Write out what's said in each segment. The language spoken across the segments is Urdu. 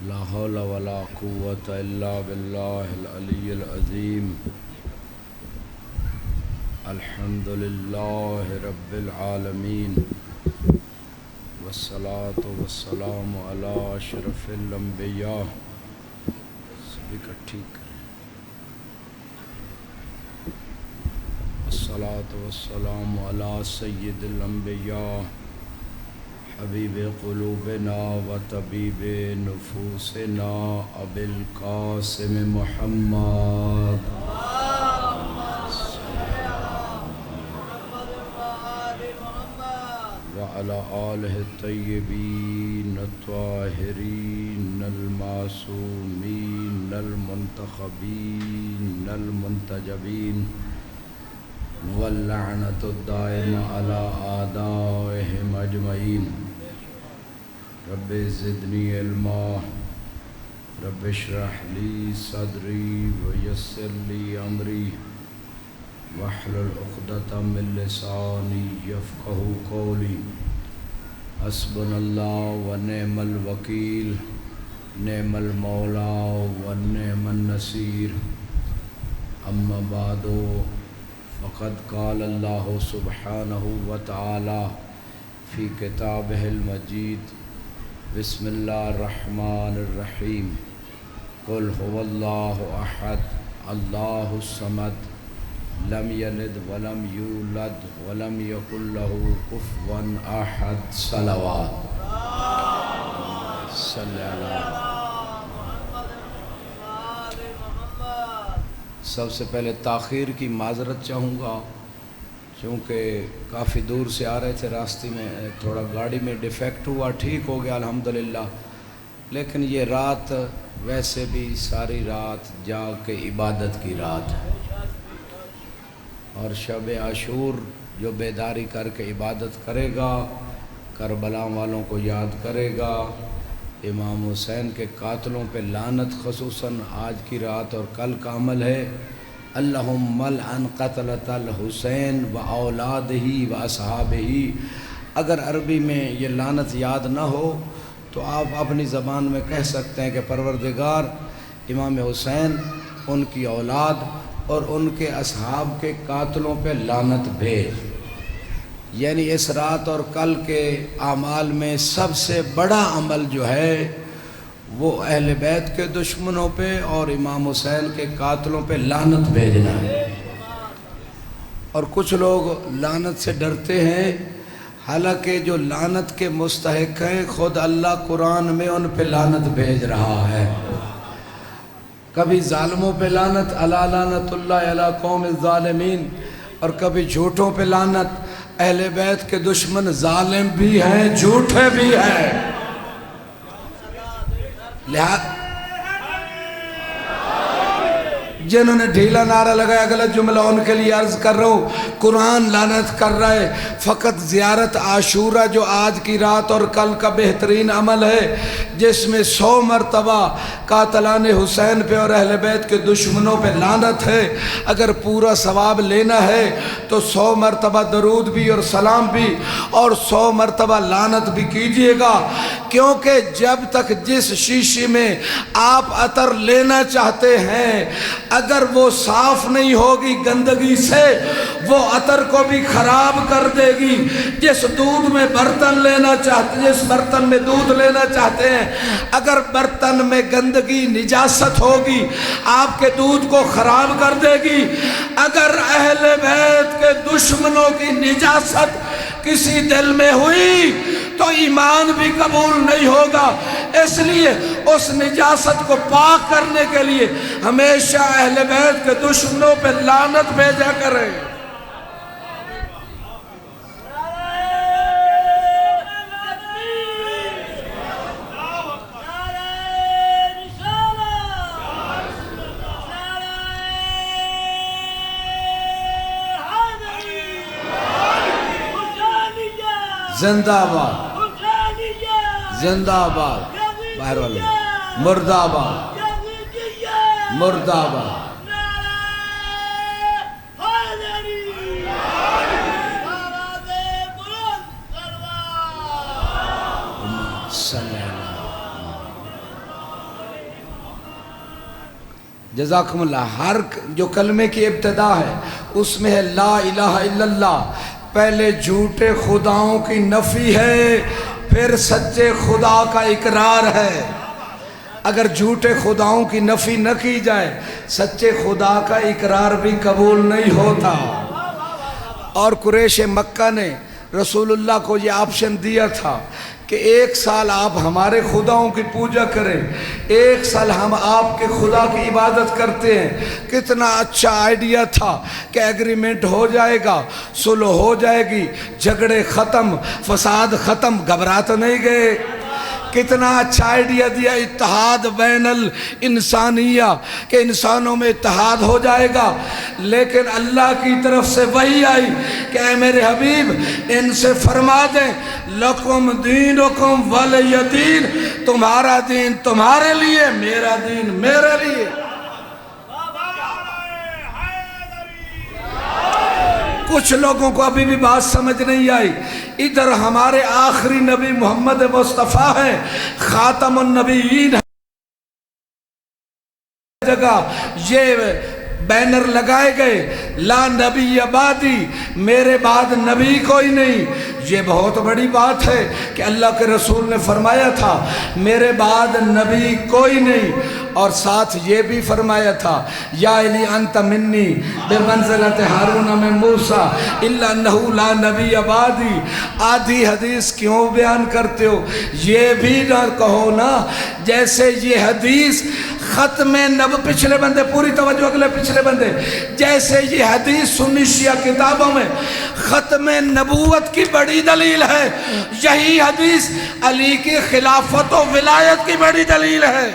لا حول ولا قوة إلا بالله العلي العظيم. الحمد لله رب العالمين، والصلاة والسلام على أشرف الأنبياء. سبھی اکٹھی کریں. الصلاة والسلام على سید الأنبیاء حبیب قلوبنا و طبیب نفوسنا ابی القاسم محمد وعلى آلہ الطیبین الطاہرین المعصومین المنتخبین المنتجبین واللعنۃ الدائمہ علی اعدائہم اجمعین. رب زدنی علما، رب اشرح لی صدری ویسر لی امری واحلل عقدۃ من لسانی یفقہوا قولی. حسبنا اللہ ونعم الوکیل، نعم المولا ونعم النصیر. اما بعد فقد قال اللہ سبحانہ وتعالی فی کتابہ المجید. بسم اللہ الرحمن الرحیم. قل هو اللہ احد اللہ الصمد لم یلد ولم یولد ولم یکن له کفوا احد. صلوات صلی اللہ. سب سے پہلے تاخیر کی معذرت چاہوں گا، چونکہ کافی دور سے آ رہے تھے، راستے میں تھوڑا گاڑی میں ڈیفیکٹ ہوا، ٹھیک ہو گیا الحمدللہ. لیکن یہ رات ویسے بھی ساری رات جاگ کے عبادت کی رات ہے، اور شب عاشور جو بیداری کر کے عبادت کرے گا، کربلا والوں کو یاد کرے گا، امام حسین کے قاتلوں پہ لعنت خصوصاً آج کی رات اور کل کا عمل ہے. اللہم لعن قتلۃ الحسین و اولادہ و اصحابہ. اگر عربی میں یہ لعنت یاد نہ ہو تو آپ اپنی زبان میں کہہ سکتے ہیں کہ پروردگار امام حسین، ان کی اولاد اور ان کے اصحاب کے قاتلوں پہ لعنت بھیج. یعنی اس رات اور کل کے اعمال میں سب سے بڑا عمل جو ہے وہ اہل بیت کے دشمنوں پہ اور امام حسین کے قاتلوں پہ لعنت بھیجنا ہے. اور کچھ لوگ لعنت سے ڈرتے ہیں، حالانکہ جو لعنت کے مستحق ہیں خود اللہ قرآن میں ان پہ لعنت بھیج رہا ہے. کبھی ظالموں پہ لعنت، الا لعنت اللہ علی قوم الظالمین، اور کبھی جھوٹوں پہ لعنت. اہل بیت کے دشمن ظالم بھی ہیں، جھوٹے بھی ہیں. جنہوں نے ڈھیلا نعرہ لگایا غلط جملہ ان کے لیے عرض کر رہا ہوں، قرآن لعنت کر رہا ہے. فقط زیارت عاشورہ جو آج کی رات اور کل کا بہترین عمل ہے، جس میں 100 مرتبہ قاتلان حسین پہ اور اہل بیت کے دشمنوں پہ لعنت ہے. اگر پورا ثواب لینا ہے تو 100 مرتبہ درود بھی اور سلام بھی اور 100 مرتبہ لعنت بھی کیجئے گا. کیونکہ جب تک جس شیشے میں آپ عطر لینا چاہتے ہیں اگر وہ صاف نہیں ہوگی گندگی سے، وہ عطر کو بھی خراب کر دے گی. جس دودھ میں برتن لینا چاہتے، جس برتن میں دودھ لینا چاہتے ہیں، اگر برتن میں گندگی نجاست ہوگی آپ کے دودھ کو خراب کر دے گی. اگر اہل بیت کے دشمنوں کی نجاست کسی دل میں ہوئی تو ایمان بھی قبول نہیں ہوگا. اس لیے اس نجاست کو پاک کرنے کے لیے ہمیشہ اہل بیت کے دشمنوں پہ لعنت بھیجا کریں. زندہ آباد، زندہ آباد، باہر والوں مرد آباد، مرد آباد. جزاکم اللہ۔ ہر جو کلمے کی ابتدا ہے اس میں ہے لا الہ الا اللہ، پہلے جھوٹے خداؤں کی نفی ہے، پھر سچے خدا کا اقرار ہے۔ اگر جھوٹے خداؤں کی نفی نہ کی جائے سچے خدا کا اقرار بھی قبول نہیں ہوتا۔ اور قریش مکہ نے رسول اللہ کو یہ آپشن دیا تھا کہ 1 سال آپ ہمارے خداؤں کی پوجا کریں، 1 سال ہم آپ کے خدا کی عبادت کرتے ہیں۔ کتنا اچھا آئیڈیا تھا کہ ایگریمنٹ ہو جائے گا، صلح ہو جائے گی، جھگڑے ختم، فساد ختم، گھبرا تو نہیں گئے۔ کتنا اچھا آئیڈیا دیا، اتحاد بین الانسانیہ، کہ انسانوں میں اتحاد ہو جائے گا۔ لیکن اللہ کی طرف سے وحی آئی کہ اے میرے حبیب ان سے فرما دیں لکم دینکم ولی دین، تمہارا دین تمہارے لیے، میرا دین میرے لیے۔ کچھ لوگوں کو ابھی بھی بات سمجھ نہیں آئی۔ ادھر ہمارے آخری نبی محمد مصطفیٰ ہیں، خاتم النبیین جگہ یہ بینر لگائے گئے لا نبی بعدی، میرے بعد نبی کوئی نہیں۔ یہ بہت بڑی بات ہے کہ اللہ کے رسول نے فرمایا تھا میرے بعد نبی کوئی نہیں، اور ساتھ یہ بھی فرمایا تھا یا علی انت منی بمنزلت ہارون من موسیٰ الا انہو لا نبی بعدی۔ آدھی حدیث کیوں بیان کرتے ہو؟ یہ بھی نہ کہو نا جیسے یہ حدیث ختم پچھلے بندے، پوری توجہ اگلے پچھلے بندے، جیسے یہ حدیث سنی شیعہ کتابوں میں ختم نبوت کی بڑی دلیل ہے، یہی حدیث علی کی خلافت و ولایت کی بڑی دلیل ہے۔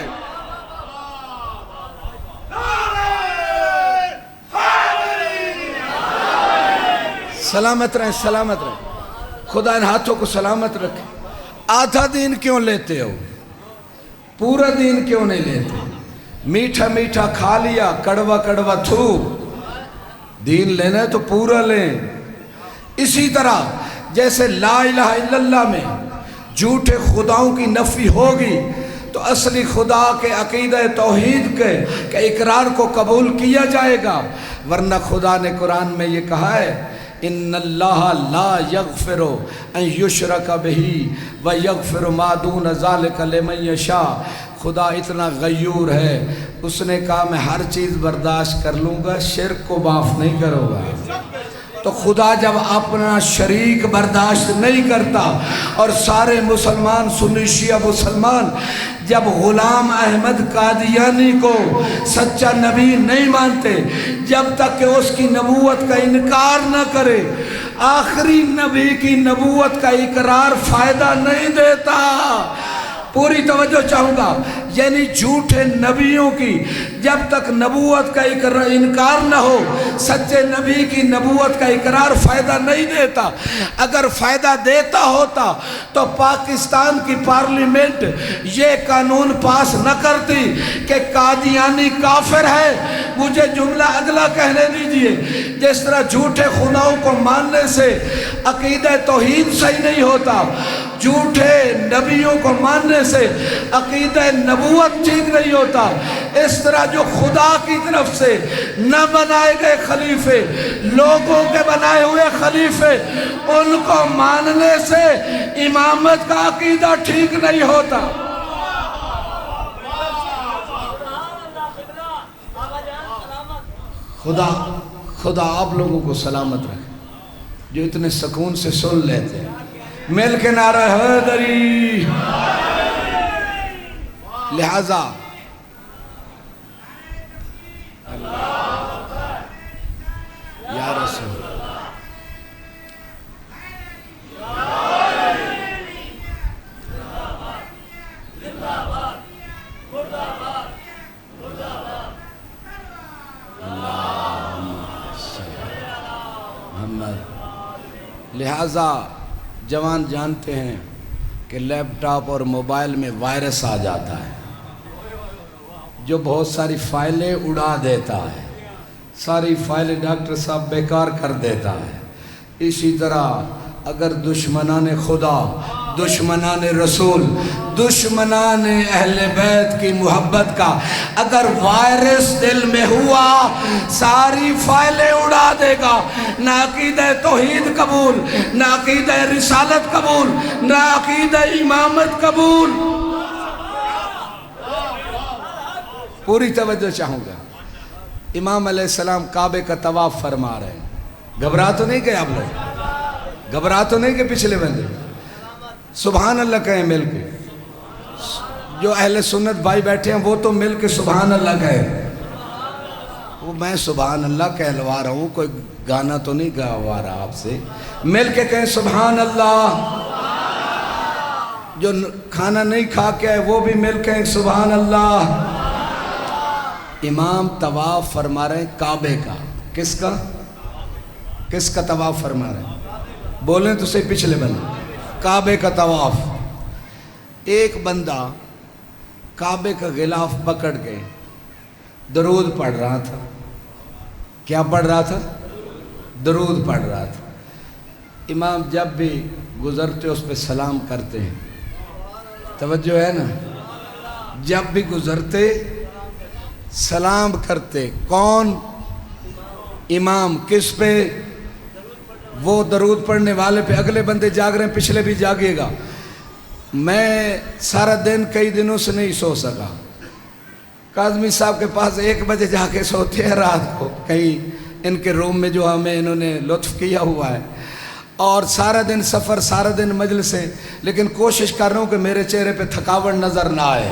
سلامت رہیں، سلامت رہیں، خدا ان ہاتھوں کو سلامت رکھے۔ آدھا دین کیوں لیتے ہو؟ پورا دین کیوں نہیں لیتے؟ میٹھا میٹھا کھا لیا، کڑوا کڑوا تھو۔ دین لینا ہے تو پورا لیں۔ اسی طرح جیسے لا الہ الا اللہ میں جھوٹے خداؤں کی نفی ہوگی تو اصلی خدا کے عقیدہ توحید کے اقرار کو قبول کیا جائے گا، ورنہ خدا نے قرآن میں یہ کہا ہے ان اللہ لا یغفر ان یشرک بہ ویغفر ما دون ذلک لمن یشاء۔ خدا اتنا غیور ہے، اس نے کہا میں ہر چیز برداشت کر لوں گا، شرک کو معاف نہیں کروں گا۔ تو خدا جب اپنا شریک برداشت نہیں کرتا، اور سارے مسلمان سنی شیعہ مسلمان جب غلام احمد قادیانی کو سچا نبی نہیں مانتے، جب تک کہ اس کی نبوت کا انکار نہ کرے، آخری نبی کی نبوت کا اقرار فائدہ نہیں دیتا۔ پوری توجہ چاہوں گا، یعنی جھوٹے نبیوں کی جب تک نبوت کا انکار نہ ہو، سچے نبی کی نبوت کا اقرار فائدہ نہیں دیتا۔ اگر فائدہ دیتا ہوتا تو پاکستان کی پارلیمنٹ یہ قانون پاس نہ کرتی کہ قادیانی کافر ہے۔ مجھے جملہ اگلا کہنے دیجئے، جس طرح جھوٹے خداؤں کو ماننے سے عقیدہ توحید صحیح نہیں ہوتا، جھوٹے نبیوں کو ماننے سے عقیدہ نبوت ٹھیک نہیں ہوتا، اس طرح جو خدا کی طرف سے نہ بنائے گئے خلیفے، لوگوں کے بنائے ہوئے خلیفے، ان کو ماننے سے امامت کا عقیدہ ٹھیک نہیں ہوتا۔ خدا آپ لوگوں کو سلامت رکھے جو اتنے سکون سے سن لیتے ہیں۔ مل کے نعرہ حیدری۔ لہذا یا رسول لہذا جوان جانتے ہیں کہ لیپ ٹاپ اور موبائل میں وائرس آ جاتا ہے جو بہت ساری فائلیں اڑا دیتا ہے، ساری فائلیں ڈاکٹر صاحب بیکار کر دیتا ہے۔ اسی طرح اگر دشمنان خدا دشمنان رسول، دشمنان اہل بیت کی محبت کا اگر وائرس دل میں ہوا ساری فائلیں اڑا دے گا۔ نہ عقیدہ توحید قبول، نہ عقیدہ رسالت قبول، نہ عقیدہ امامت قبول۔ پوری توجہ چاہوں گا۔ امام علیہ السلام کعبے کا طواف فرما رہے ہیں، گھبرا تو نہیں گئے آپ لوگ؟ گھبرا تو نہیں کہ پچھلے بندے؟ سبحان اللہ کہیں مل کے، جو اہل سنت بھائی بیٹھے ہیں وہ تو مل کے سبحان اللہ کہیں۔ وہ میں سبحان اللہ کہلوا رہا ہوں، کوئی گانا تو نہیں گوا رہا آپ سے، مل کے کہیں سبحان اللہ۔ جو کھانا نہیں کھا کے آئے وہ بھی مل کے سبحان اللہ۔ امام طواف فرما رہے ہیں کعبے کا، کس کا؟ کس کا طواف فرما رہے ہیں؟ بولیں تو صحیح پچھلے بندے، کعبے کا طواف۔ ایک بندہ کعبے کا غلاف پکڑ کے درود پڑھ رہا تھا۔ کیا پڑھ رہا تھا؟ درود پڑھ رہا تھا۔ امام جب بھی گزرتے اس پہ سلام کرتے ہیں، توجہ ہے نا؟ جب بھی گزرتے سلام کرتے، کون؟ امام۔ کس پہ؟ وہ درود پڑھنے والے پہ۔ اگلے بندے جاگ رہے ہیں، پچھلے بھی جاگیے گا۔ میں سارا دن کئی دنوں سے نہیں سو سکا، کاظمی صاحب کے پاس 1 بجے جا کے سوتے ہیں رات کو، کہیں ان کے روم میں جو ہمیں انہوں نے لطف کیا ہوا ہے، اور سارا دن سفر، سارا دن مجلسیں، لیکن کوشش کر رہا ہوں کہ میرے چہرے پہ تھکاوٹ نظر نہ آئے۔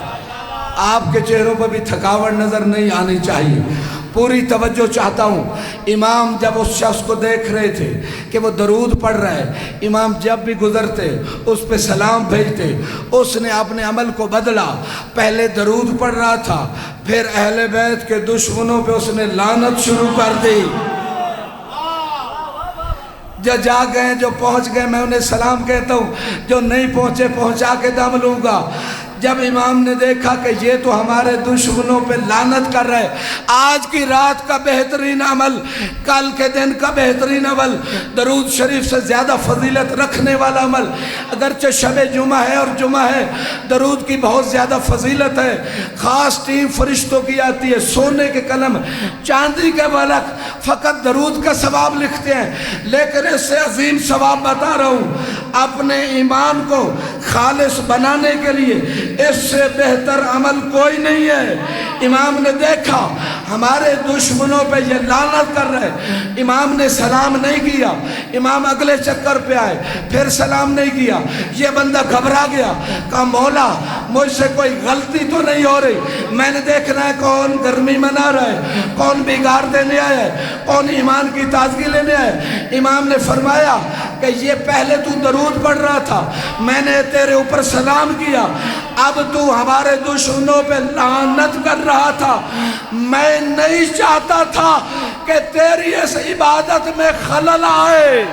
آپ کے چہروں پہ بھی تھکاوٹ نظر نہیں آنی چاہیے۔ پوری توجہ چاہتا ہوں۔ امام جب اس شخص کو دیکھ رہے تھے کہ وہ درود پڑھ رہا ہے، امام جب بھی گزرتے اس پہ سلام بھیجتے۔ اس نے اپنے عمل کو بدلا، پہلے درود پڑھ رہا تھا، پھر اہل بیت کے دشمنوں پہ اس نے لعنت شروع کر دی۔ جو جا گئے، جو پہنچ گئے، میں انہیں سلام کہتا ہوں، جو نہیں پہنچے پہنچا کے دم لوں گا۔ جب امام نے دیکھا کہ یہ تو ہمارے دشمنوں پہ لعنت کر رہے، آج کی رات کا بہترین عمل، کل کے دن کا بہترین عمل، درود شریف سے زیادہ فضیلت رکھنے والا عمل، اگرچہ شب جمعہ ہے اور جمعہ ہے، درود کی بہت زیادہ فضیلت ہے۔ خاص ٹیم فرشتوں کی آتی ہے، سونے کے قلم، چاندی کے بالک، فقط درود کا ثواب لکھتے ہیں، لیکن اس سے عظیم ثواب بتا رہا ہوں۔ اپنے ایمان کو خالص بنانے کے لیے اس سے بہتر عمل کوئی نہیں ہے۔ امام نے دیکھا ہمارے دشمنوں پہ یہ لعنت کر رہے، امام نے سلام نہیں کیا۔ امام اگلے چکر پہ آئے، پھر سلام نہیں کیا۔ یہ بندہ گھبرا گیا، کہا مولا مجھ سے کوئی غلطی تو نہیں ہو رہی، میں نے دیکھنا ہے کون گرمی منا رہا ہے، کون بگاڑ دینے آیا ہے، کون ایمان کی تازگی لینے آیا ہے۔ امام نے فرمایا کہ یہ پہلے تو درود پڑھ رہا تھا، میں نے تیرے اوپر سلام کیا، اب تو ہمارے دشمنوں پہ لعنت کر رہا تھا۔ میں نہیں چاہتا تھا کہ تیری اس عبادت میں خلل آئے۔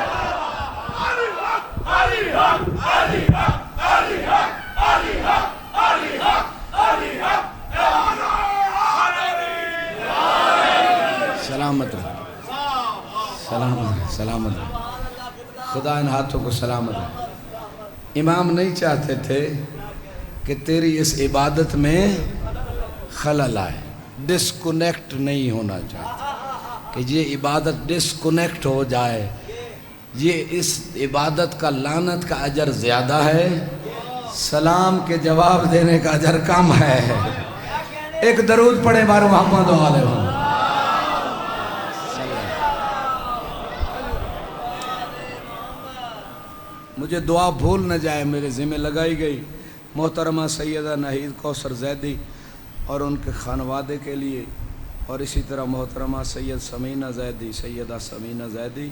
سلامت رہے، سلامت رہے، سلامت رہے، خدا ان ہاتھوں کو سلامت رہے۔ امام نہیں چاہتے تھے کہ تیری اس عبادت میں خلل آئے، ڈسکنیکٹ نہیں ہونا چاہتے کہ یہ عبادت ڈسکنیکٹ ہو جائے۔ یہ اس عبادت کا لعنت کا اجر زیادہ ہے، سلام کے جواب دینے کا اجر کم ہے۔ ایک درود پڑھیں بار محمد علیہ وسلم۔ مجھے دعا بھول نہ جائے، میرے ذمہ لگائی گئی محترمہ سیدہ ناہید کوثر زیدی اور ان کے خانوادے کے لیے، اور اسی طرح محترمہ سید سمینہ زیدی، سیدہ سمینہ زیدی،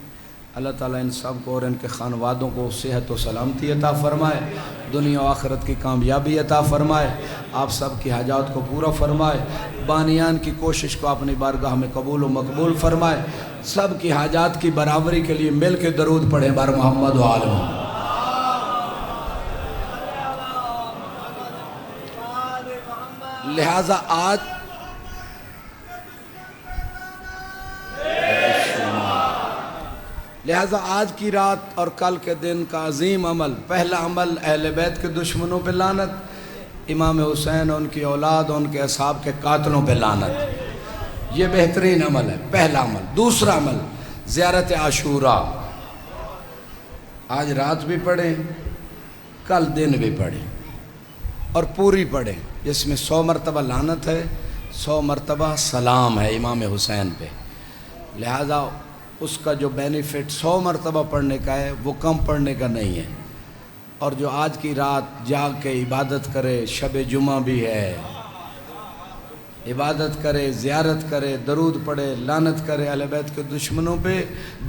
اللہ تعالیٰ ان سب کو اور ان کے خانوادوں کو صحت و سلامتی عطا فرمائے، دنیا و آخرت کی کامیابی عطا فرمائے، آپ سب کی حاجات کو پورا فرمائے، بانیان کی کوشش کو اپنی بارگاہ میں قبول و مقبول فرمائے۔ سب کی حاجات کی برابری کے لیے مل کے درود پڑھیں بار محمد و آل محمد۔ لہٰذا آج لہٰذا آج کی رات اور کل کے دن کا عظیم عمل، پہلا عمل اہل بیت کے دشمنوں پہ لعنت، امام حسین، ان کی اولاد، ان کے اصحاب کے قاتلوں پہ لعنت، یہ بہترین عمل ہے، پہلا عمل۔ دوسرا عمل زیارت عاشوراء، آج رات بھی پڑھیں، کل دن بھی پڑھیں اور پوری پڑھیں، جس میں 100 مرتبہ لعنت ہے، 100 مرتبہ سلام ہے امام حسین پہ۔ لہذا اس کا جو بینیفٹ 100 مرتبہ پڑھنے کا ہے وہ کم پڑھنے کا نہیں ہے۔ اور جو آج کی رات جاگ کے عبادت کرے، شب جمعہ بھی ہے، عبادت کرے، زیارت کرے، درود پڑھے، لعنت کرے اہل بیت کے دشمنوں پہ،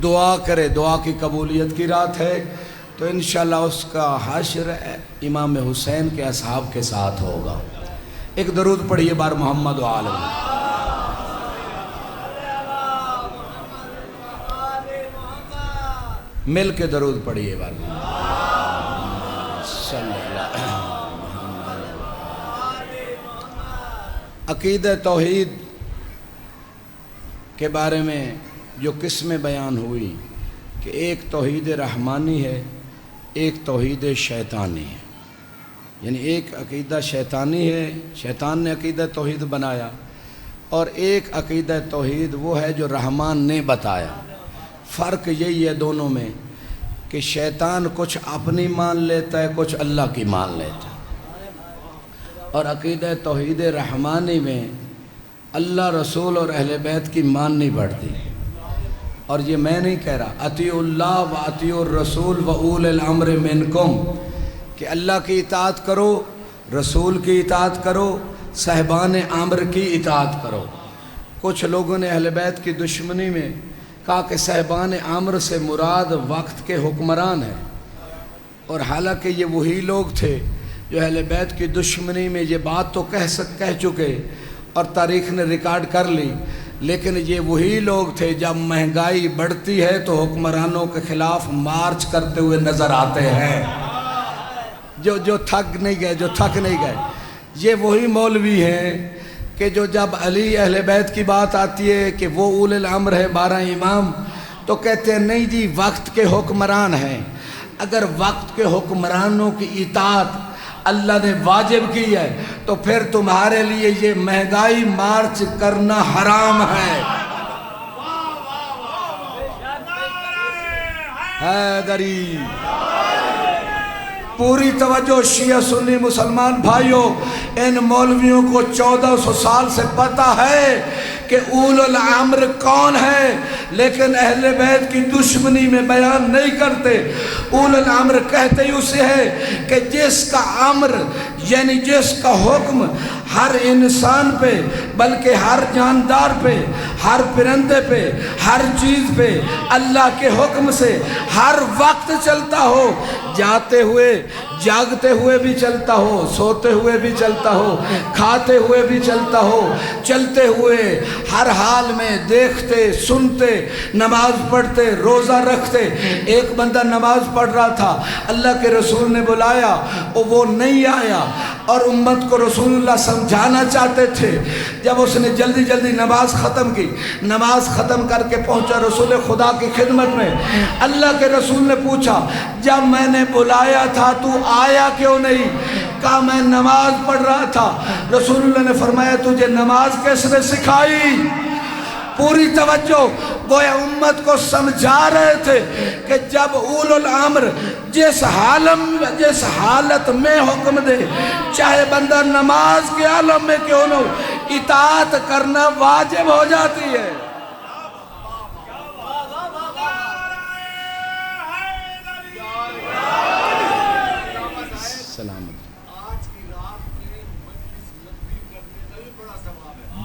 دعا کرے، دعا کی قبولیت کی رات ہے، تو انشاءاللہ اس کا حشر امام حسین کے اصحاب کے ساتھ ہوگا۔ ایک درود پڑھیے بار محمد و عالم، مل کے درود پڑھیے بار صلی اللہ علیہ وسلم۔ عقیدہ توحید کے بارے میں جو قسمیں بیان ہوئی کہ ایک توحید رحمانی ہے، ایک توحید شیطانی ہے، یعنی ایک عقیدہ شیطانی ہے، شیطان نے عقیدہ توحید بنایا، اور ایک عقیدہ توحید وہ ہے جو رحمان نے بتایا۔ فرق یہی ہے دونوں میں کہ شیطان کچھ اپنی مان لیتا ہے، کچھ اللہ کی مان لیتا ہے، اور عقیدہ توحید رحمانی میں اللہ، رسول اور اہل بیت کی ماننی پڑتی ہے۔ اور یہ میں نہیں کہہ رہا، اطیعوا اللہ و اطیعوا الرسول و اولی الامر منکم، کہ اللہ کی اطاعت کرو، رسول کی اطاعت کرو، صاحبان امر کی اطاعت کرو۔ کچھ لوگوں نے اہل بیت کی دشمنی میں کہا کہ صاحبان امر سے مراد وقت کے حکمران ہیں، اور حالانکہ یہ وہی لوگ تھے جو اہل بیت کی دشمنی میں یہ بات تو کہہ چکے اور تاریخ نے ریکارڈ کر لی، لیکن یہ وہی لوگ تھے جب مہنگائی بڑھتی ہے تو حکمرانوں کے خلاف مارچ کرتے ہوئے نظر آتے ہیں، جو تھک نہیں گئے۔ یہ وہی مولوی ہیں کہ جو جب علی اہل بیت کی بات آتی ہے کہ وہ اولی الامر ہے، 12 امام، تو کہتے ہیں نہیں جی وقت کے حکمران ہیں، اگر وقت کے حکمرانوں کی اطاعت اللہ نے واجب کی ہے تو پھر تمہارے لیے یہ مہنگائی مارچ کرنا حرام ہے۔ حیدری، پوری توجہ شیعہ سنی مسلمان بھائیوں، ان مولویوں کو 1400 سال سے پتہ ہے کہ اول الامر کون ہے، لیکن اہل بیت کی دشمنی میں بیان نہیں کرتے۔ اول الامر کہتے ہی اسے ہے کہ جس کا امر، یعنی جس کا حکم ہر انسان پہ، بلکہ ہر جاندار پہ، ہر پرندے پہ، ہر چیز پہ اللہ کے حکم سے ہر وقت چلتا ہو، جاتے ہوئے جاگتے ہوئے بھی چلتا ہو، سوتے ہوئے بھی چلتا ہو، کھاتے ہوئے بھی چلتا ہو، چلتے ہوئے ہر حال میں دیکھتے، سنتے، نماز پڑھتے، روزہ رکھتے۔ ایک بندہ نماز پڑھ رہا تھا، اللہ کے رسول نے بلایا، وہ نہیں آیا، اور امت کو رسول اللہ سمجھانا چاہتے تھے۔ جب اس نے جلدی جلدی نماز ختم کی، نماز ختم کر کے پہنچا رسول خدا کی خدمت میں، اللہ کے رسول نے پوچھا جب میں نے بلایا تھا تو آیا کیوں نہیں؟ کہا میں نماز پڑھ رہا تھا۔ رسول اللہ نے فرمایا تجھے نماز کس نے سکھائی؟ پوری توجہ، گویا امت کو سمجھا رہے تھے کہ جب اول الامر جس حالت میں حکم دے، چاہے بندہ نماز کے عالم میں کیوں نہ ہو، اطاعت کرنا واجب ہو جاتی ہے۔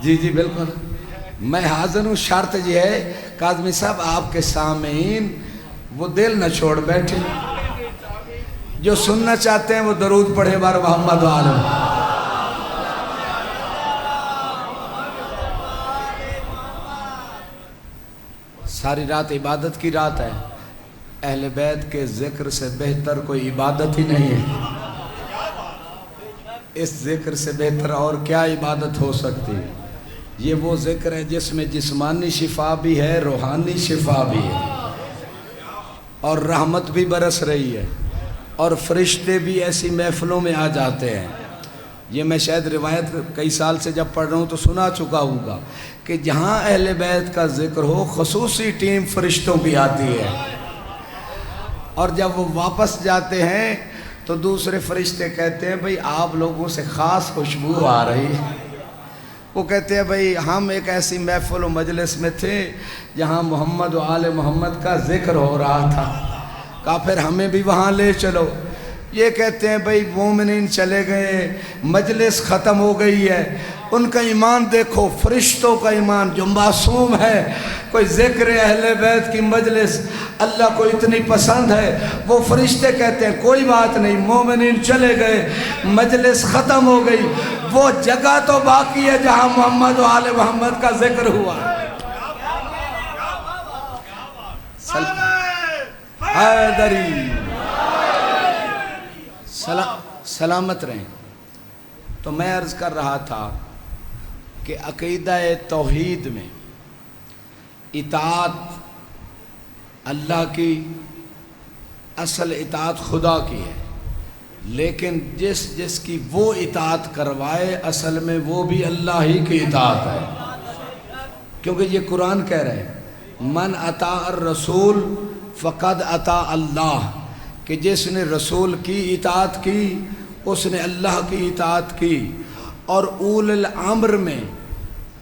جی بالکل، میں حاضر ہوں، شرط یہ ہے کاظمی صاحب آپ کے سامعین وہ دل نہ چھوڑ بیٹھے، جو سننا چاہتے ہیں وہ درود پڑھے بار محمد و عالم۔ ساری رات عبادت کی رات ہے، اہل بیت کے ذکر سے بہتر کوئی عبادت ہی نہیں ہے۔ اس ذکر سے بہتر اور کیا عبادت ہو سکتی؟ یہ وہ ذکر ہے جس میں جسمانی شفا بھی ہے، روحانی شفا بھی ہے۔ اور رحمت بھی برس رہی ہے اور فرشتے بھی ایسی محفلوں میں آ جاتے ہیں۔ یہ میں شاید روایت کئی سال سے جب پڑھ رہا ہوں تو سنا چکا ہوں گا کہ جہاں اہل بیت کا ذکر ہو خصوصی ٹیم فرشتوں کی آتی ہے، اور جب وہ واپس جاتے ہیں تو دوسرے فرشتے کہتے ہیں بھئی آپ لوگوں سے خاص خوشبو آ رہی ہے۔ وہ کہتے ہیں بھئی ہم ایک ایسی محفل و مجلس میں تھے جہاں محمد و آل محمد کا ذکر ہو رہا تھا، کہا پھر ہمیں بھی وہاں لے چلو۔ یہ کہتے ہیں بھئی مومنین چلے گئے، مجلس ختم ہو گئی ہے، ان کا ایمان دیکھو، فرشتوں کا ایمان جو معصوم ہے، کوئی ذکر اہل بیت کی مجلس اللہ کو اتنی پسند ہے، وہ فرشتے کہتے ہیں کوئی بات نہیں، مومنین چلے گئے، مجلس ختم ہو گئی، وہ جگہ تو باقی ہے جہاں محمد و آل محمد کا ذکر ہوا۔ حیدری سلامت رہیں۔ تو میں عرض کر رہا تھا کہ عقیدہ توحید میں اطاعت اللہ کی، اصل اطاعت خدا کی ہے، لیکن جس کی وہ اطاعت کروائے اصل میں وہ بھی اللہ ہی کی اطاعت ہے، کیونکہ یہ قرآن کہہ رہے ہیں من اطاع الرسول فقد اطاع اللہ، کہ جس نے رسول کی اطاعت کی اس نے اللہ کی اطاعت کی۔ اور اول الامر میں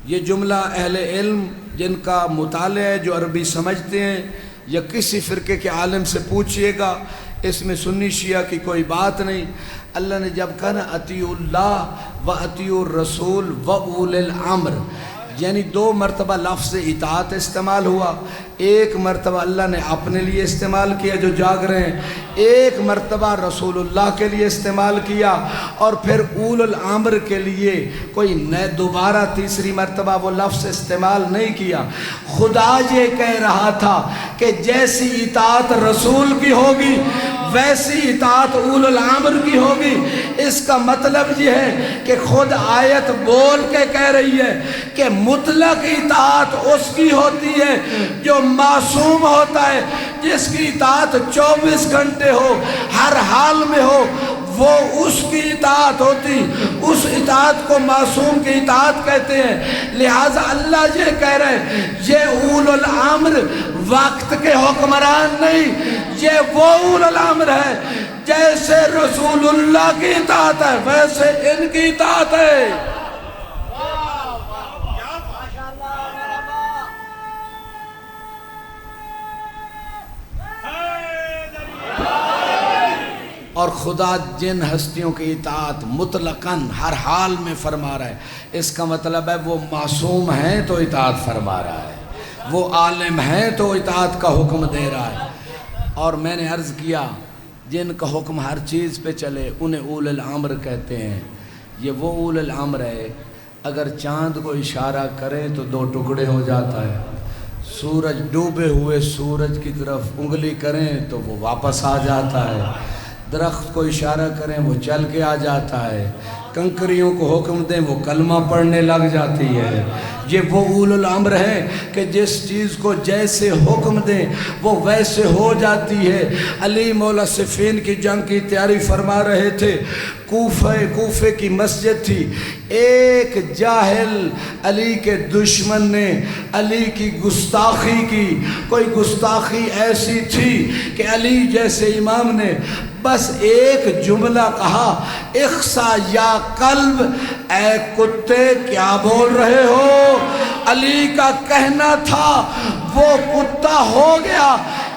یہ جملہ اہل علم جن کا مطالعہ ہے، جو عربی سمجھتے ہیں، یا کسی فرقے کے عالم سے پوچھئے گا، اس میں سنی شیعہ کی کوئی بات نہیں۔ اللہ نے جب کہا نا اطیعوا اللہ و اطیعوا الرسول و اول الامر، یعنی 2 مرتبہ لفظ اطاعت استعمال ہوا، ایک مرتبہ اللہ نے اپنے لیے استعمال کیا جو جاگ رہے ہیں، ایک مرتبہ رسول اللہ کے لیے استعمال کیا، اور پھر اول الامر کے لیے کوئی نئے دوبارہ تیسری مرتبہ وہ لفظ استعمال نہیں کیا۔ خدا یہ کہہ رہا تھا کہ جیسی اطاعت رسول کی ہوگی ویسی اطاعت اول الامر کی ہوگی۔ اس کا مطلب یہ ہے کہ خود آیت بول کے کہہ رہی ہے کہ مطلق اطاعت اس کی ہوتی ہے جو معصوم ہوتا ہے، جس کی اطاعت 24 گھنٹے ہو، ہر حال میں ہو، وہ اس کی اطاعت ہوتی، اس اطاعت کو معصوم کی اطاعت کہتے ہیں۔ لہٰذا اللہ یہ کہہ رہے ہیں یہ اول الامر وقت کے حکمران نہیں، یہ وہ اول الامر ہے جیسے رسول اللہ کی اطاعت ہے ویسے ان کی اطاعت ہے۔ اور خدا جن ہستیوں کی اطاعت مطلقاً ہر حال میں فرما رہا ہے، اس کا مطلب ہے وہ معصوم ہیں تو اطاعت فرما رہا ہے، وہ عالم ہیں تو اطاعت کا حکم دے رہا ہے۔ اور میں نے عرض کیا جن کا حکم ہر چیز پہ چلے انہیں اول الامر کہتے ہیں۔ یہ وہ اول الامر ہے اگر چاند کو اشارہ کریں تو 2 ٹکڑے ہو جاتا ہے، سورج ڈوبے ہوئے سورج کی طرف انگلی کریں تو وہ واپس آ جاتا ہے، درخت کو اشارہ کریں وہ چل کے آ جاتا ہے، کنکریوں کو حکم دیں وہ کلمہ پڑھنے لگ جاتی ہے۔ یہ وہ اول الامر ہے کہ جس چیز کو جیسے حکم دیں وہ ویسے ہو جاتی ہے۔ علی مولا صفین کی جنگ کی تیاری فرما رہے تھے، کوفے کی مسجد تھی، ایک جاہل علی کے دشمن نے علی کی گستاخی کی، کوئی گستاخی ایسی تھی کہ علی جیسے امام نے بس ایک جملہ کہا، اخسا یا قلب، اے کتے کیا بول رہے ہو؟ علی کا کہنا تھا وہ کتا ہو گیا،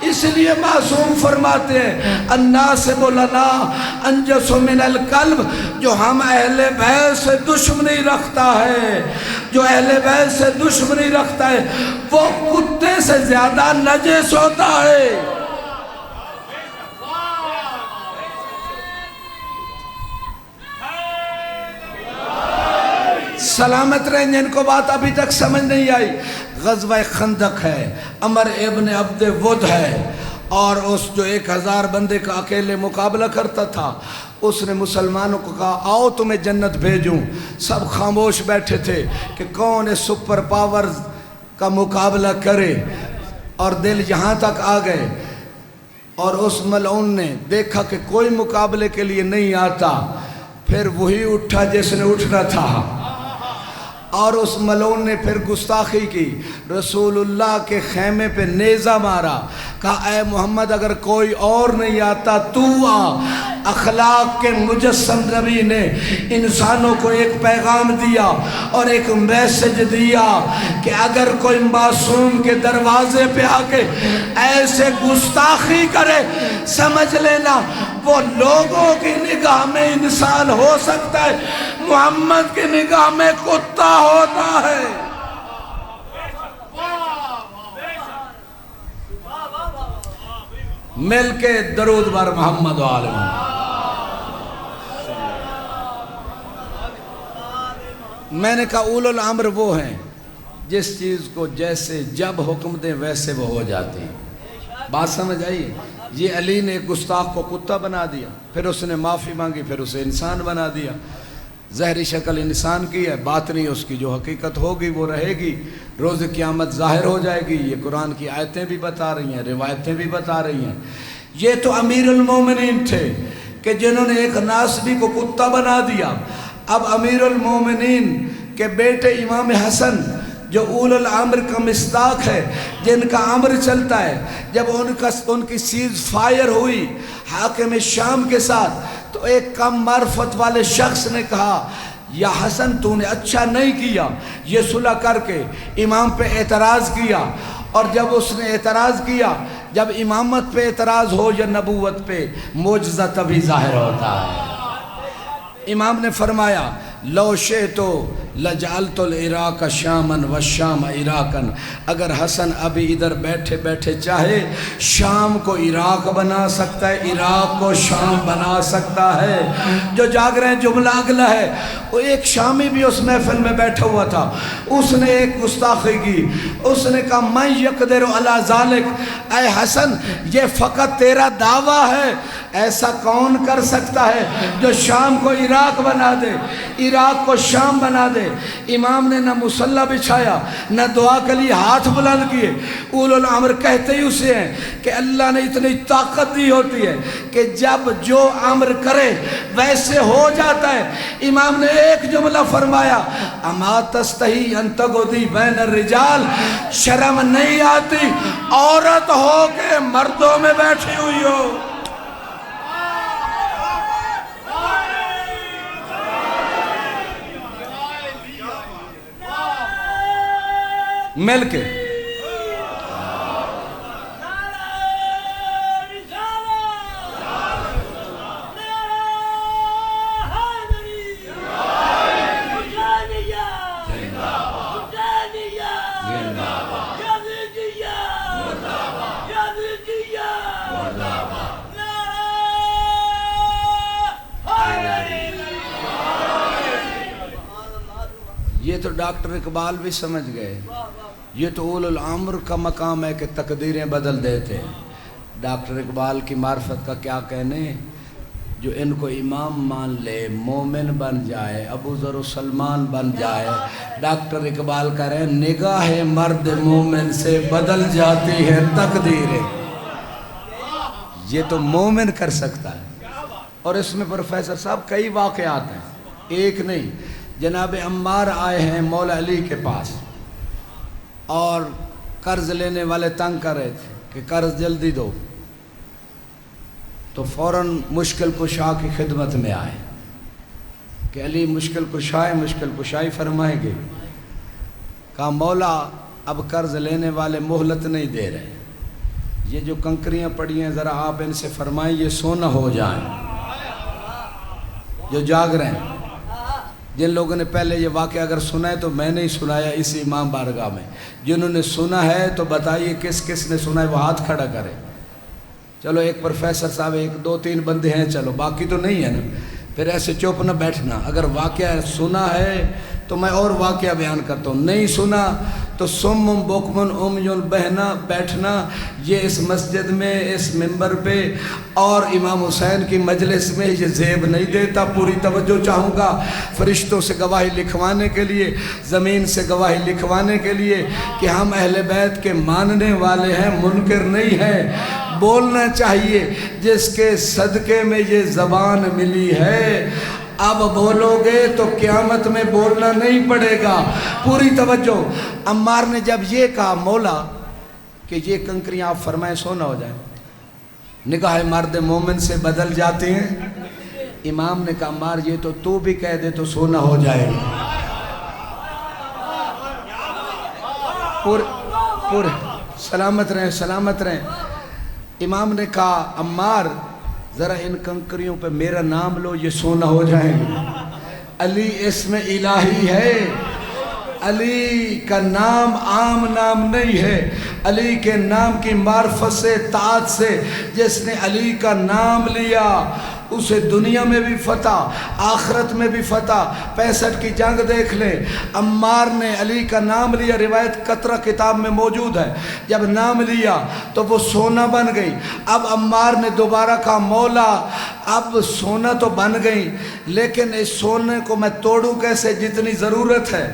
اس لیے معصوم فرماتے ہیں الناصب لنا انجس من القلب، جو ہم اہل بیت سے دشمنی رکھتا ہے، جو اہل بیت سے دشمنی رکھتا ہے وہ کتے سے زیادہ نجس ہوتا ہے۔ سلامت رہیں جن کو بات ابھی تک سمجھ نہیں آئی۔ غزوہ خندق ہے، عمر ابن عبد ود ہے، اور اس جو 1000 بندے کا اکیلے مقابلہ کرتا تھا، اس نے مسلمانوں کو کہا آؤ تمہیں جنت بھیجوں۔ سب خاموش بیٹھے تھے کہ کون اس سپر پاورز کا مقابلہ کرے، اور دل یہاں تک آ گئے اور اس ملعون نے دیکھا کہ کوئی مقابلے کے لیے نہیں آتا، پھر وہی اٹھا جس نے اٹھنا تھا، اور اس ملعون نے پھر گستاخی کی، رسول اللہ کے خیمے پہ نیزہ مارا، کہا اے محمد اگر کوئی اور نہیں آتا تو آ۔ اخلاق کے مجسم نبی نے انسانوں کو ایک پیغام دیا اور ایک میسج دیا کہ اگر کوئی معصوم کے دروازے پہ آ کے ایسے گستاخی کرے سمجھ لینا وہ لوگوں کی نگاہ میں انسان ہو سکتا ہے، محمد کی نگاہ میں کتا ہوتا ہے۔ مل کے درود بر محمد و آل محمد۔ میں نے کہا اولو الامر وہ ہیں جس چیز کو جیسے جب حکم دیں ویسے وہ ہو جاتے ہیں۔ بات سمجھ آئی؟ یہ علی نے ایک گستاخ کو کتا بنا دیا، پھر اس نے معافی مانگی، پھر اسے انسان بنا دیا۔ ظاہری شکل انسان کی ہے، باطنی اس کی جو حقیقت ہوگی وہ رہے گی، روز قیامت ظاہر ہو جائے گی۔ یہ قرآن کی آیتیں بھی بتا رہی ہیں، روایتیں بھی بتا رہی ہیں۔ یہ تو امیر المومنین تھے کہ جنہوں نے ایک ناسبی کو کتا بنا دیا۔ اب امیر المومنین کے بیٹے امام حسن جو اول الامر کا مصداق ہے، جن کا امر چلتا ہے، جب ان کی سیز فائر ہوئی حاکم شام کے ساتھ، تو ایک کم معرفت والے شخص نے کہا یا حسن تو نے اچھا نہیں کیا، یہ صلح کر کے امام پہ اعتراض کیا۔ اور جب اس نے اعتراض کیا، جب امامت پہ اعتراض ہو یا نبوت پہ، معجزہ تبھی ظاہر ہوتا ہے۔ امام نے فرمایا لو شئتو لجعلت العراق شامن والشام عراقن، اگر حسن ابھی ادھر بیٹھے بیٹھے چاہے شام کو عراق بنا سکتا ہے، عراق کو شام بنا سکتا ہے۔ جو جاگ رہے ہیں جملہ اگلا ہے، وہ ایک شامی بھی اس محفل میں بیٹھا ہوا تھا، اس نے ایک گستاخی کی، اس نے کہا من یقدر علی ذالک، اے حسن یہ فقط تیرا دعویٰ ہے، ایسا کون کر سکتا ہے جو شام کو عراق بنا دے، عراق کو شام بنا دے۔ امام نے نہ مصلی بچھایا نہ دعا کے لیے ہاتھ بلند کیے۔ اولو الامر کہتے ہی اسے ہیں کہ اللہ نے اتنی طاقت دی ہوتی ہے کہ جب جو امر کرے ویسے ہو جاتا ہے۔ امام نے ایک جملہ فرمایا اما تستحی ان تغدی بین الرجال، شرم نہیں آتی عورت ہو کے مردوں میں بیٹھی ہوئی ہو۔ مل کے یہ تو ڈاکٹر اقبال بھی سمجھ گئے، یہ تو اول الامر کا مقام ہے کہ تقدیریں بدل دیتے ہیں۔ ڈاکٹر اقبال کی معرفت کا کیا کہنے، جو ان کو امام مان لے مومن بن جائے، ابو ذر و سلمان بن جائے۔ ڈاکٹر اقبال کہہ رہے ہیں نگاہ مرد مومن سے بدل جاتی ہے تقدیریں، یہ تو مومن کر سکتا ہے۔ اور اس میں پروفیسر صاحب کئی واقعات ہیں، ایک نہیں۔ جناب عمار آئے ہیں مولا علی کے پاس اور قرض لینے والے تنگ کر رہے تھے کہ قرض جلدی دو، تو فوراً مشکل کشا کی خدمت میں آئے کہ علی مشکل کشائی فرمائیں گے۔ کہا مولا اب قرض لینے والے مہلت نہیں دے رہے، یہ جو کنکریاں پڑی ہیں ذرا آپ ان سے فرمائیں یہ سونا ہو جائیں۔ جو جاگ رہے ہیں، جن لوگوں نے پہلے یہ واقعہ اگر سنا ہے تو میں نے ہی سنایا اسی امام بارگاہ میں، جنہوں نے سنا ہے تو بتائیے کس کس نے سنا ہے، وہ ہاتھ کھڑا کرے۔ چلو ایک پروفیسر صاحب، ایک دو تین بندے ہیں، چلو باقی تو نہیں ہے نا، پھر ایسے چپ نہ بیٹھنا۔ اگر واقعہ سنا ہے تو میں اور واقعہ بیان کرتا ہوں، نہیں سنا تو سم بکمن امیون بہنا بیٹھنا۔ یہ اس مسجد میں اس منبر پہ اور امام حسین کی مجلس میں یہ زیب نہیں دیتا۔ پوری توجہ چاہوں گا فرشتوں سے گواہی لکھوانے کے لیے، زمین سے گواہی لکھوانے کے لیے کہ ہم اہل بیت کے ماننے والے ہیں، منکر نہیں ہیں۔ بولنا چاہیے جس کے صدقے میں یہ زبان ملی ہے، اب بولو گے تو قیامت میں بولنا نہیں پڑے گا۔ پوری توجہ۔ عمار نے جب یہ کہا مولا کہ یہ کنکریاں آپ فرمائیں سونا ہو جائیں، نگاہ مرد مومن سے بدل جاتے ہیں، امام نے کہا عمار یہ تو بھی کہہ دے تو سونا ہو جائے گا۔ پورے سلامت رہیں سلامت رہیں۔ امام نے کہا عمار ذرا ان کنکریوں پہ میرا نام لو، یہ سونا ہو جائیں گے۔ علی اسم الہی ہے، علی کا نام عام نام نہیں ہے، علی کے نام کی معرفت سے طاعت سے جس نے علی کا نام لیا اسے دنیا میں بھی فتح آخرت میں بھی فتح۔ 65 کی جنگ دیکھ لیں، عمار نے علی کا نام لیا، روایت قطرہ کتاب میں موجود ہے، جب نام لیا تو وہ سونا بن گئی۔ اب عمار نے دوبارہ کہا مولا اب سونا تو بن گئی لیکن اس سونے کو میں توڑوں کیسے، جتنی ضرورت ہے۔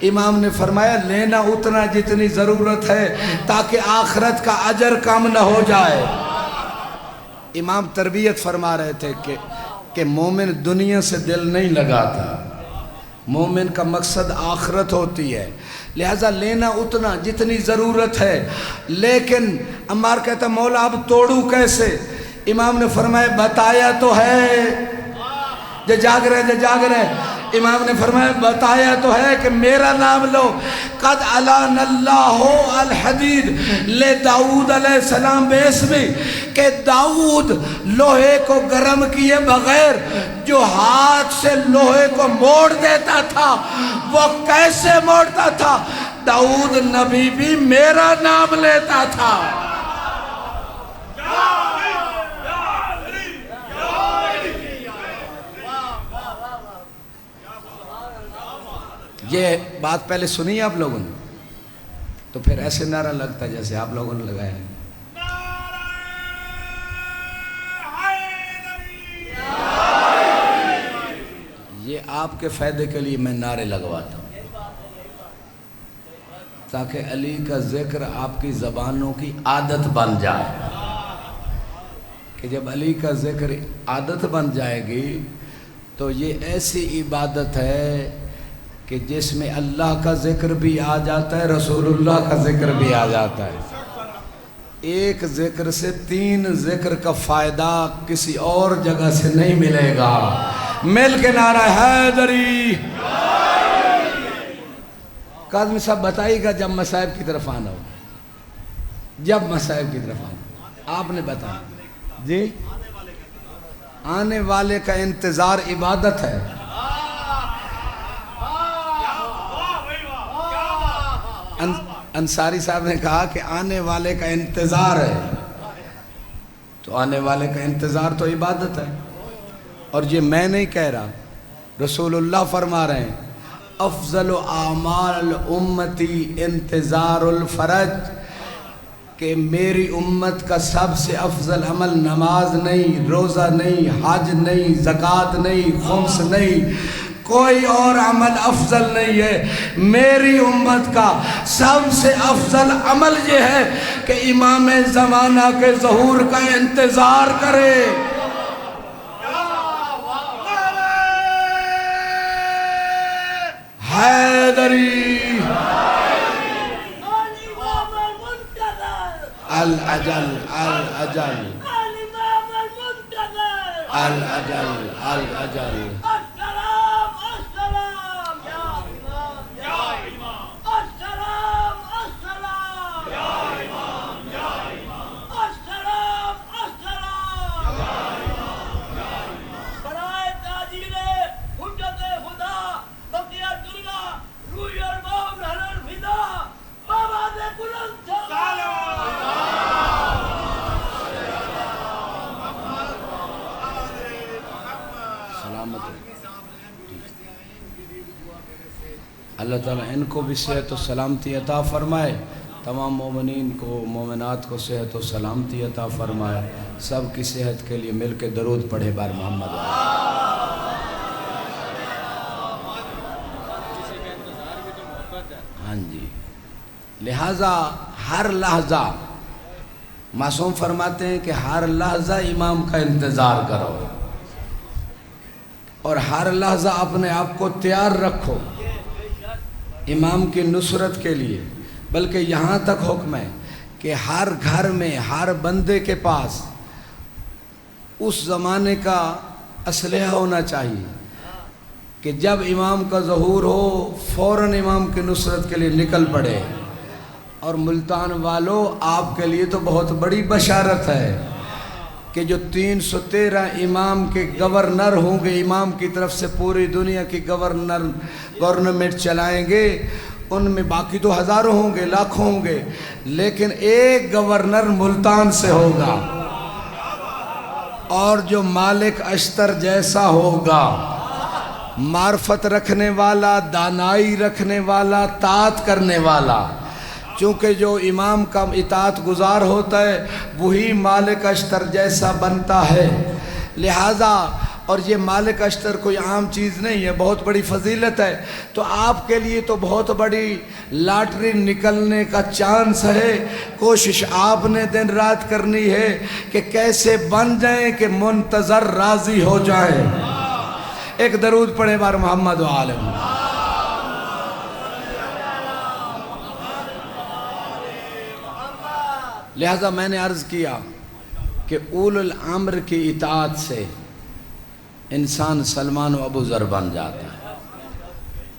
امام نے فرمایا لینا اتنا جتنی ضرورت ہے تاکہ آخرت کا اجر کم نہ ہو جائے۔ امام تربیت فرما رہے تھے کہ مومن دنیا سے دل نہیں لگاتا، مومن کا مقصد آخرت ہوتی ہے، لہذا لینا اتنا جتنی ضرورت ہے۔ لیکن عمار کہتا مولا اب توڑوں کیسے؟ امام نے فرمایا بتایا تو ہے، جو جاگ رہے امام نے فرمایا بتایا تو ہے کہ میرا نام لو۔ قد علان اللہ الحدید لے داؤد علیہ السلام باسمی، کہ داؤد لوہے کو گرم کیے بغیر جو ہاتھ سے لوہے کو موڑ دیتا تھا وہ کیسے موڑتا تھا؟ داؤد نبی بھی میرا نام لیتا تھا۔ یہ بات پہلے سنی آپ لوگوں نے تو پھر ایسے نعرہ لگتا جیسے آپ لوگوں نے لگایا ہے۔ یہ آپ کے فائدے کے لیے میں نعرے لگواتا ہوں تاکہ علی کا ذکر آپ کی زبانوں کی عادت بن جائے، کہ جب علی کا ذکر عادت بن جائے گی تو یہ ایسی عبادت ہے کہ جس میں اللہ کا ذکر بھی آ جاتا ہے، رسول اللہ کا ذکر بھی آ جاتا ہے۔ ایک ذکر سے 3 ذکر کا فائدہ کسی اور جگہ سے نہیں ملے گا۔ مل کے نعرہ حیدری۔ کاظمی صاحب بتائیے گا جب مصائب کی طرف آنا ہو، جب مصائب کی طرف آنا آپ نے بتانا جی، آنے والے کا انتظار عبادت ہے۔ انصاری صاحب نے کہا کہ آنے والے کا انتظار ہے، تو آنے والے کا انتظار تو عبادت ہے۔ اور یہ میں نہیں کہہ رہا، رسول اللہ فرما رہے ہیں افضل اعمال امتی انتظار الفرج، کہ میری امت کا سب سے افضل عمل نماز نہیں، روزہ نہیں، حج نہیں، زکوٰۃ نہیں، خمس نہیں، کوئی اور عمل افضل نہیں ہے۔ میری امت کا سب سے افضل عمل یہ ہے کہ امام زمانہ کے ظہور کا انتظار کرے۔ حیدری الاجل الاجل الاجل الاجل اللہ تعالیٰ ان کو بھی صحت و سلامتی عطا فرمائے، تمام مومنین کو مومنات کو صحت و سلامتی عطا فرمائے۔ سب کی صحت کے لیے مل کے درود پڑھے بار محمد۔ ہاں جی، لہٰذا ہر لحظہ معصوم فرماتے ہیں کہ ہر لحظہ امام کا انتظار کرو اور ہر لحظہ اپنے آپ کو تیار رکھو امام کی نصرت کے لیے۔ بلکہ یہاں تک حکم ہے کہ ہر گھر میں ہر بندے کے پاس اس زمانے کا اسلحہ ہونا چاہیے کہ جب امام کا ظہور ہو فوراً امام کی نصرت کے لیے نکل پڑے۔ اور ملتان والوں، آپ کے لیے تو بہت بڑی بشارت ہے کہ جو 313 امام کے گورنر ہوں گے، امام کی طرف سے پوری دنیا کی گورنمنٹ چلائیں گے، ان میں باقی تو ہزاروں ہوں گے، لاکھوں ہوں گے، لیکن ایک گورنر ملتان سے ہوگا، اور جو مالک اشتر جیسا ہوگا، معرفت رکھنے والا، دانائی رکھنے والا، طاعت کرنے والا۔ چونکہ جو امام کا اطاعت گزار ہوتا ہے وہی مالک اشتر جیسا بنتا ہے، لہٰذا اور یہ مالک اشتر کوئی عام چیز نہیں ہے، بہت بڑی فضیلت ہے۔ تو آپ کے لیے تو بہت بڑی لاٹری نکلنے کا چانس ہے۔ کوشش آپ نے دن رات کرنی ہے کہ کیسے بن جائیں کہ منتظر راضی ہو جائیں۔ ایک درود پڑھیں بار محمد و آل محمد۔ لہذا میں نے عرض کیا کہ اول الامر کی اطاعت سے انسان سلمان و ابو ذر بن جاتا ہے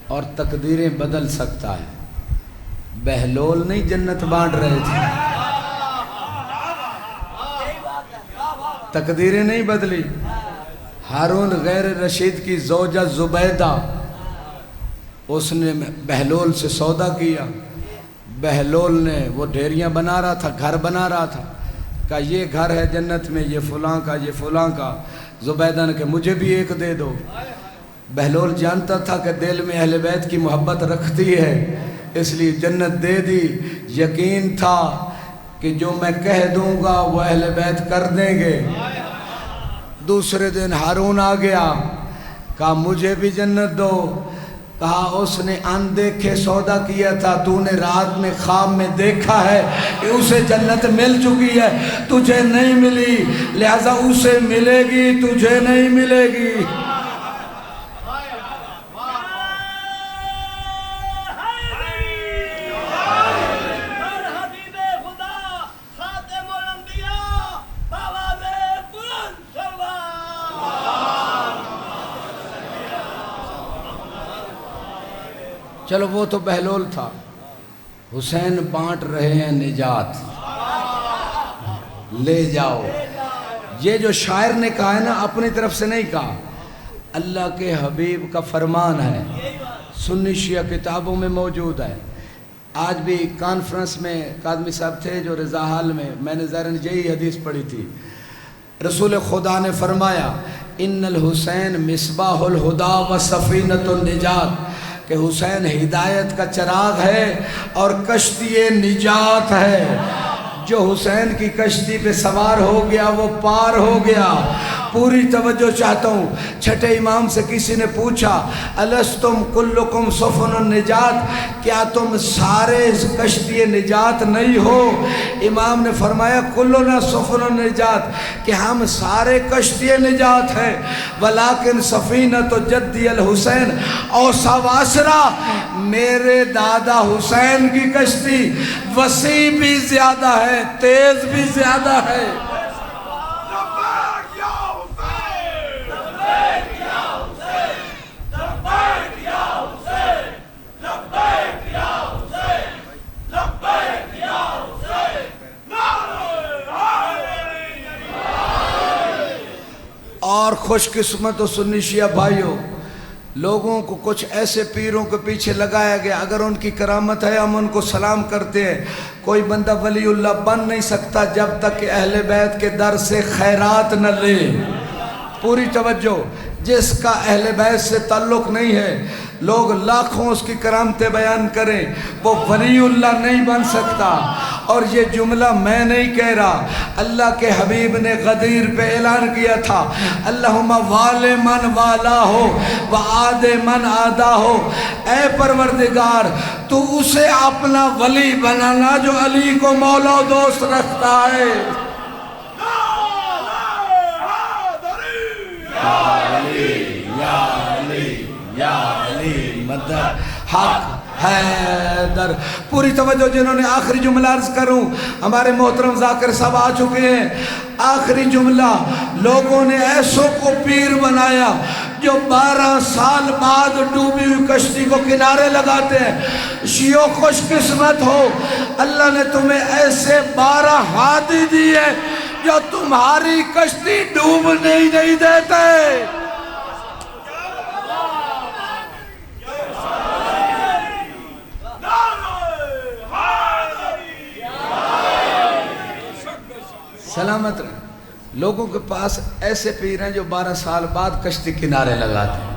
اور تقدیریں بدل سکتا ہے۔ بہلول نہیں جنت بانٹ رہے تھے، تقدیریں نہیں بدلی۔ ہارون غیر رشید کی زوجہ زبیدہ، اس نے بہلول سے سودا کیا۔ بہلول نے وہ ڈھیریاں بنا رہا تھا، گھر بنا رہا تھا، کہا یہ گھر ہے جنت میں، یہ فلاں کا، یہ فلاں کا۔ زبیدہ نے کہا مجھے بھی ایک دے دو۔ بہلول جانتا تھا کہ دل میں اہل بیت کی محبت رکھتی ہے، اس لیے جنت دے دی۔ یقین تھا کہ جو میں کہہ دوں گا وہ اہل بیت کر دیں گے۔ دوسرے دن ہارون آ گیا، کہا مجھے بھی جنت دو۔ کہا اس نے اندیکھے سودا کیا تھا، تو نے رات میں خواب میں دیکھا ہے کہ اسے جنت مل چکی ہے، تجھے نہیں ملی، لہذا اسے ملے گی، تجھے نہیں ملے گی۔ چلو وہ تو بہلول تھا، حسین بانٹ رہے ہیں نجات، لے جاؤ۔ یہ جو شاعر نے کہا ہے نا، اپنی طرف سے نہیں کہا، اللہ کے حبیب کا فرمان ہے، سنی شیعہ کتابوں میں موجود ہے۔ آج بھی کانفرنس میں ایک آدمی صاحب تھے جو رضا حال میں نے ظاہراً یہی حدیث پڑھی تھی۔ رسول خدا نے فرمایا ان الحسین مصباح الہدا و سفینۃ النجات، کہ حسین ہدایت کا چراغ ہے اور کشتی نجات ہے۔ جو حسین کی کشتی پہ سوار ہو گیا وہ پار ہو گیا۔ پوری توجہ چاہتا ہوں۔ چھٹے امام سے کسی نے پوچھا الستم کلکم سفن النجات، کیا تم سارے اس کشتی نجات نہیں ہو؟ امام نے فرمایا کلنا سفن النجات، کہ ہم سارے کشتی نجات ہیں، ولیکن سفینۃ جدی الحسین اوسع واسرا، میرے دادا حسین کی کشتی وسیع بھی زیادہ ہے، تیز بھی زیادہ ہے۔ اور خوش قسمت و سنی شیعہ بھائیوں، لوگوں کو کچھ ایسے پیروں کے پیچھے لگایا گیا، اگر ان کی کرامت ہے ہم ان کو سلام کرتے ہیں۔ کوئی بندہ ولی اللہ بن نہیں سکتا جب تک کہ اہل بیت کے در سے خیرات نہ لے۔ پوری توجہ، جس کا اہل بیت سے تعلق نہیں ہے، لوگ لاکھوں اس کی کرامتیں بیان کریں، وہ ولی اللہ نہیں بن سکتا۔ اور یہ جملہ میں نہیں کہہ رہا، اللہ کے حبیب نے غدیر پہ اعلان کیا تھا، اللہم وال من والا ہو وعاد من آدھا ہو، اے پروردگار تو اسے اپنا ولی بنانا جو علی کو مولا و دوست رکھتا ہے۔ یا علی یا علی یا علی مدد حق حیدر۔ پوری توجہ جنہوں نے آخری جملہ عرض کروں، ہمارے محترم ذاکر صاحب آ چکے ہیں۔ آخری جملہ، لوگوں نے ایسوں کو پیر بنایا جو 12 سال بعد ڈوبی ہوئی کشتی کو کنارے لگاتے ہیں۔ شیعوں خوش قسمت ہو، اللہ نے تمہیں ایسے 12 ہادی دیے جو تمہاری کشتی ڈوبنے ہی نہیں دیتے۔ سلامت رہے۔ لوگوں کے پاس ایسے پیر ہیں جو 12 سال بعد کشتی کنارے لگاتے ہیں،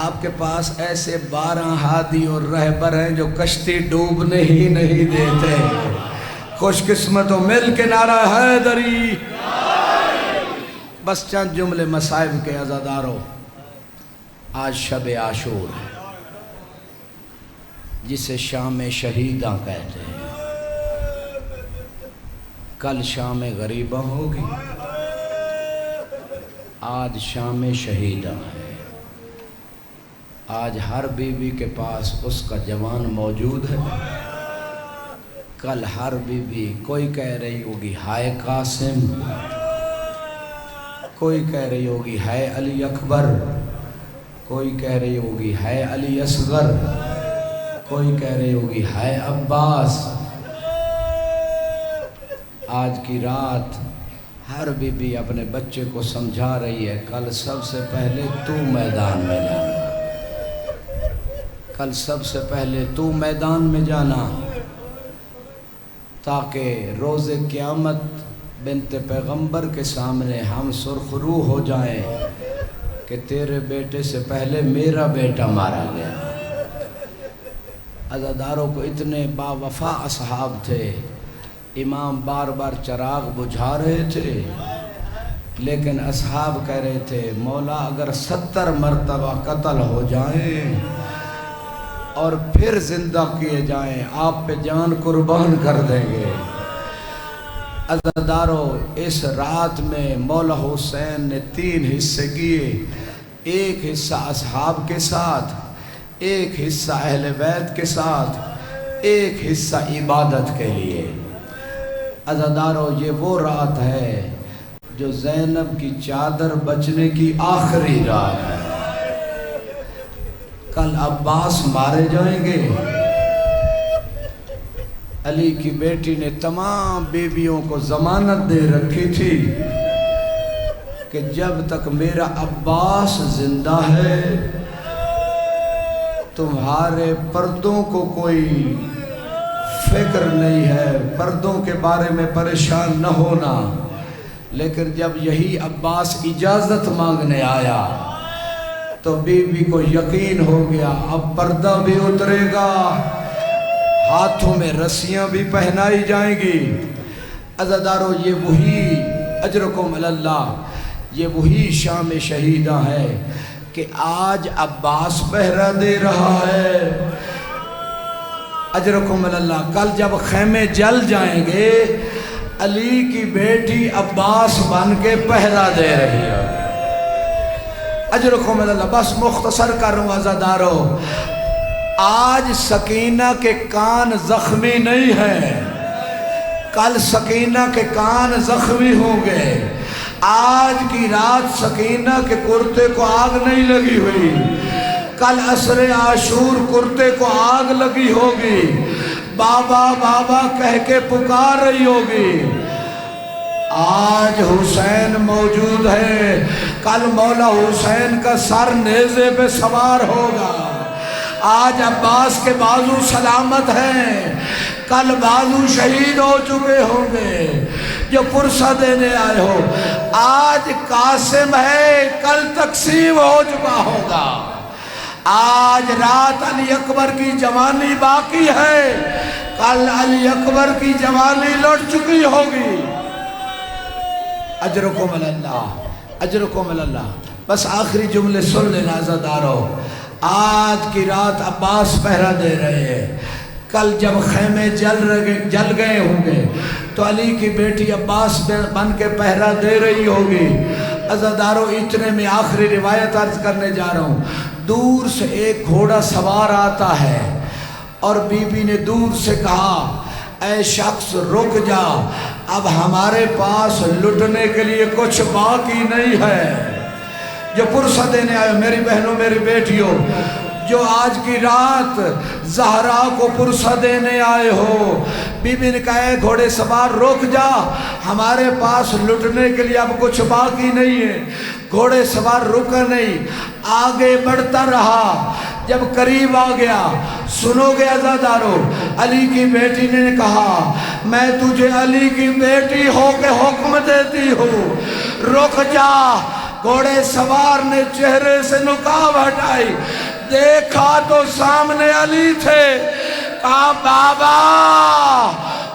آپ کے پاس ایسے 12 ہادی اور رہبر ہیں جو کشتی ڈوبنے ہی نہیں دیتے۔ خوش قسمتوں مل کے نعرہ حیدری۔ بس چند جملے مصائب کے عزاداروں، آج شب عاشور ہے جسے شام شہیداں کہتے ہیں۔ کل شام غریباں ہوگی، آج شام شہیداں ہے۔ آج ہر بیوی کے پاس اس کا جوان موجود ہے، کل ہر بیوی کوئی کہہ رہی ہوگی ہائے قاسم، کوئی کہہ رہی ہوگی ہے علی اکبر، کوئی کہہ رہی ہوگی ہے علی اصغر، کوئی کہہ رہی ہوگی ہے عباس۔ آج کی رات ہر بی بی اپنے بچے کو سمجھا رہی ہے، کل سب سے پہلے تو میدان میں جانا، کل سب سے پہلے تو میدان میں جانا، تاکہ روز قیامت بنت پیغمبر کے سامنے ہم سرخ روح ہو جائیں کہ تیرے بیٹے سے پہلے میرا بیٹا مارا گیا۔ عزاداروں کو اتنے با وفا اصحاب تھے، امام بار بار چراغ بجھا رہے تھے، لیکن اصحاب کہہ رہے تھے مولا اگر 70 مرتبہ قتل ہو جائیں اور پھر زندہ کیے جائیں آپ پہ جان قربان کر دیں گے۔ عزاداروں اس رات میں مولا حسین نے 3 حصے کیے، ایک حصہ اصحاب کے ساتھ، ایک حصہ اہل بیت کے ساتھ، ایک حصہ عبادت کے لیے۔ عزاداروں یہ وہ رات ہے جو زینب کی چادر بچنے کی آخری رات ہے۔ کل عباس مارے جائیں گے۔ علی کی بیٹی نے تمام بیویوں کو ضمانت دے رکھی تھی کہ جب تک میرا عباس زندہ ہے تمہارے پردوں کو کوئی فکر نہیں ہے، پردوں کے بارے میں پریشان نہ ہونا۔ لیکن جب یہی عباس اجازت مانگنے آیا تو بی بی کو یقین ہو گیا اب پردہ بھی اترے گا، ہاتھوں میں رسیاں بھی پہنائی جائیں گی۔ عزاداروں یہ وہی اجرکم اللہ، یہ وہی شام شہیدہ ہے کہ آج عباس پہرا دے رہا ہے۔ اجرکم اللہ، کل جب خیمے جل جائیں گے علی کی بیٹی عباس بن کے پہرا دے رہی ہے۔ اجرکم اللہ، بس مختصر کروں عزاداروں، آج سکینہ کے کان زخمی نہیں ہیں، کل سکینہ کے کان زخمی ہوں گے۔ آج کی رات سکینہ کے کرتے کو آگ نہیں لگی ہوئی، کل عصر عاشور کرتے کو آگ لگی ہوگی، بابا بابا کہہ کے پکار رہی ہوگی۔ آج حسین موجود ہے، کل مولا حسین کا سر نیزے پہ سوار ہوگا۔ آج عباس کے بازو سلامت ہیں، کل بازو شہید ہو چکے ہوں گے جو پرسہ دینے آئے ہو۔ آج قاسم ہے، کل تقسیم ہو چکا ہوگا۔ آج رات علی اکبر کی جوانی باقی ہے، کل علی اکبر کی جوانی لوٹ چکی ہوگی. اجرکم اللہ، اجرکم اللہ. بس آخری جملے سن لینا عزادارو. آج کی رات عباس پہرا دے رہے ہیں. کل جب خیمے جل گئے ہوں گے تو علی کی بیٹی عباس بن کے پہرا دے رہی ہوگی. عزادارو اتنے میں آخری روایت عرض کرنے جا رہا ہوں. دور سے ایک گھوڑا سوار آتا ہے اور بی بی نے دور سے کہا اے شخص رک جا، اب ہمارے پاس لٹنے کے لیے کچھ باقی نہیں ہے. جو پرسہ دینے آئے میری بہنوں میری بیٹیوں، جو آج کی رات زہرا کو پرسہ دینے آئے ہو، بی بی نے کہا اے گھوڑے سوار رک جا، ہمارے پاس لٹنے کے لیے اب کچھ باقی نہیں ہے. گھوڑے سوار رکا نہیں، آگے بڑھتا رہا. جب قریب آ گیا، سنو گے عزادارو، علی کی بیٹی نے کہا میں تجھے علی کی بیٹی ہو کے حکم دیتی ہوں، رک جا. گھوڑے سوار نے چہرے سے نقاب ہٹائی، دیکھا تو سامنے علی تھے. کہا بابا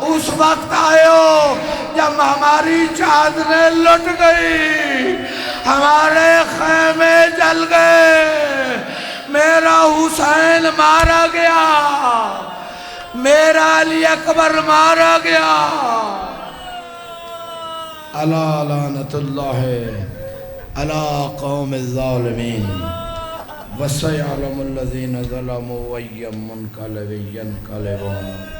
اس وقت آئے ہو جب ہماری چادریں لٹ گئی، ہمارے خیمے جل گئے، میرا حسین مارا گیا، میرا علی اکبر مارا گیا. الا لعنت اللہ علی قوم الظالمین وسيعلم الذين ظلموا أي منقلب ينقلبون.